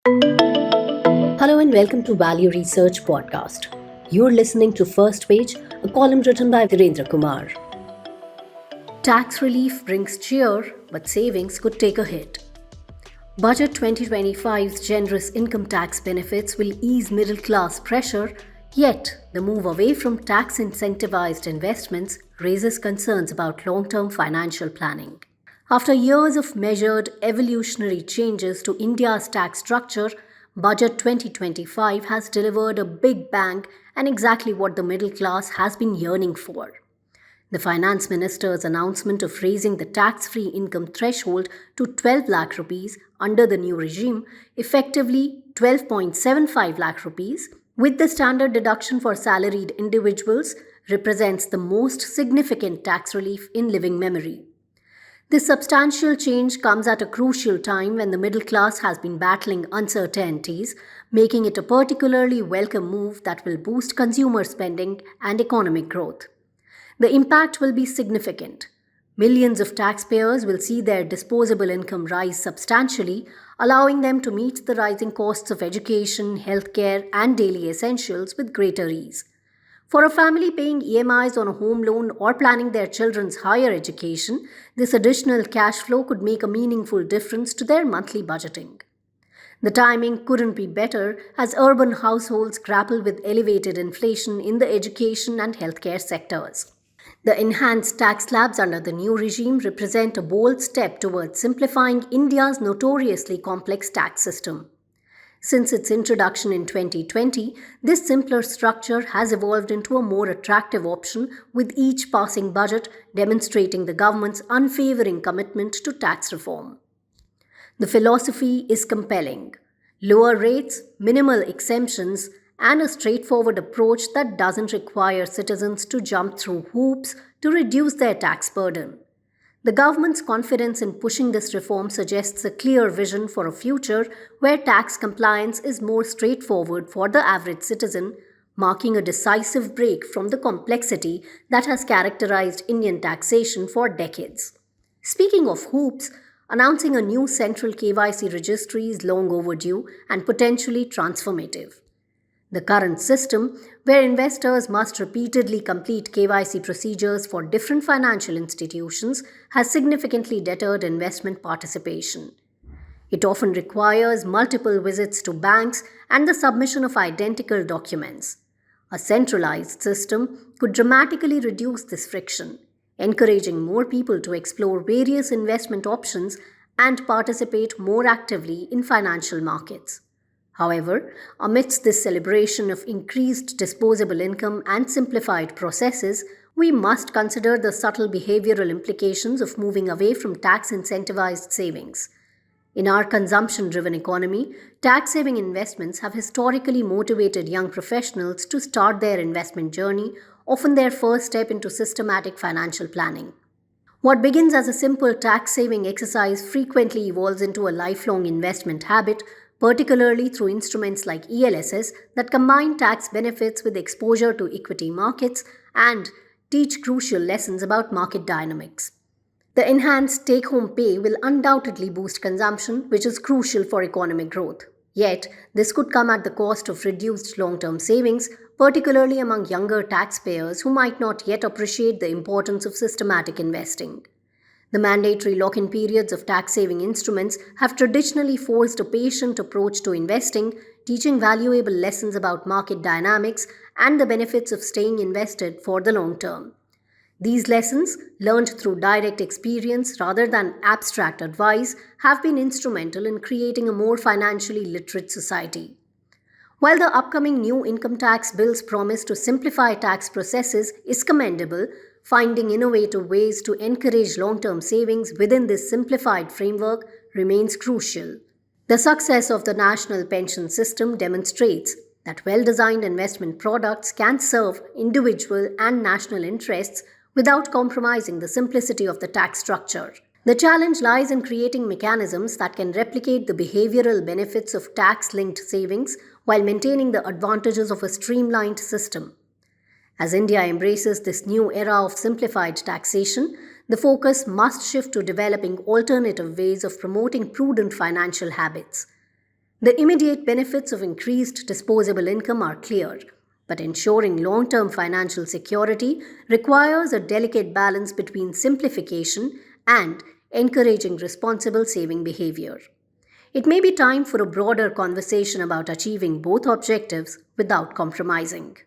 Hello and welcome to Value Research Podcast. You're listening to First Page, a column written by 𝗩𝗹𝘂𝗲𝗏. Tax relief brings cheer, but savings could take a hit. Budget 2025's generous income tax benefits will ease middle-class pressure, yet the move away from tax-incentivized investments raises concerns about long-term financial planning. After years of measured evolutionary changes to India's tax structure, Budget 2025 has delivered a big bang and exactly what the middle class has been yearning for. The Finance Minister's announcement of raising the tax-free income threshold to 12 lakh rupees under the new regime, effectively 12.75 lakh rupees, with the standard deduction for salaried individuals, represents the most significant tax relief in living memory. This substantial change comes at a crucial time when the middle class has been battling uncertainties, making it a particularly welcome move that will boost consumer spending and economic growth. The impact will be significant. Millions of taxpayers will see their disposable income rise substantially, allowing them to meet the rising costs of education, healthcare, and daily essentials with greater ease. For a family paying EMIs on a home loan or planning their children's higher education, this additional cash flow could make a meaningful difference to their monthly budgeting. The timing couldn't be better as urban households grapple with elevated inflation in the education and healthcare sectors. The enhanced tax slabs under the new regime represent a bold step towards simplifying India's notoriously complex tax system. Since its introduction in 2020, this simpler structure has evolved into a more attractive option, with each passing budget demonstrating the government's unwavering commitment to tax reform. The philosophy is compelling: lower rates, minimal exemptions, and a straightforward approach that doesn't require citizens to jump through hoops to reduce their tax burden. The government's confidence in pushing this reform suggests a clear vision for a future where tax compliance is more straightforward for the average citizen, marking a decisive break from the complexity that has characterized Indian taxation for decades. Speaking of hoops, announcing a new Central KYC registry is long overdue and potentially transformative. The current system, where investors must repeatedly complete KYC procedures for different financial institutions, has significantly deterred investment participation. It often requires multiple visits to banks and the submission of identical documents. A centralized system could dramatically reduce this friction, encouraging more people to explore various investment options and participate more actively in financial markets. However, amidst this celebration of increased disposable income and simplified processes, we must consider the subtle behavioral implications of moving away from tax-incentivized savings. In our consumption-driven economy, tax-saving investments have historically motivated young professionals to start their investment journey, often their first step into systematic financial planning. What begins as a simple tax-saving exercise frequently evolves into a lifelong investment habit, particularly through instruments like ELSS that combine tax benefits with exposure to equity markets and teach crucial lessons about market dynamics. The enhanced take-home pay will undoubtedly boost consumption, which is crucial for economic growth. Yet, this could come at the cost of reduced long-term savings, particularly among younger taxpayers who might not yet appreciate the importance of systematic investing. The mandatory lock-in periods of tax-saving instruments have traditionally forced a patient approach to investing, teaching valuable lessons about market dynamics and the benefits of staying invested for the long term. These lessons, learned through direct experience rather than abstract advice, have been instrumental in creating a more financially literate society. While the upcoming new income tax bill's promise to simplify tax processes is commendable, finding innovative ways to encourage long-term savings within this simplified framework remains crucial. The success of the national pension system demonstrates that well-designed investment products can serve individual and national interests without compromising the simplicity of the tax structure. The challenge lies in creating mechanisms that can replicate the behavioral benefits of tax-linked savings while maintaining the advantages of a streamlined system. As India embraces this new era of simplified taxation, the focus must shift to developing alternative ways of promoting prudent financial habits. The immediate benefits of increased disposable income are clear, but ensuring long term financial security requires a delicate balance between simplification and encouraging responsible saving behavior. It may be time for a broader conversation about achieving both objectives without compromising.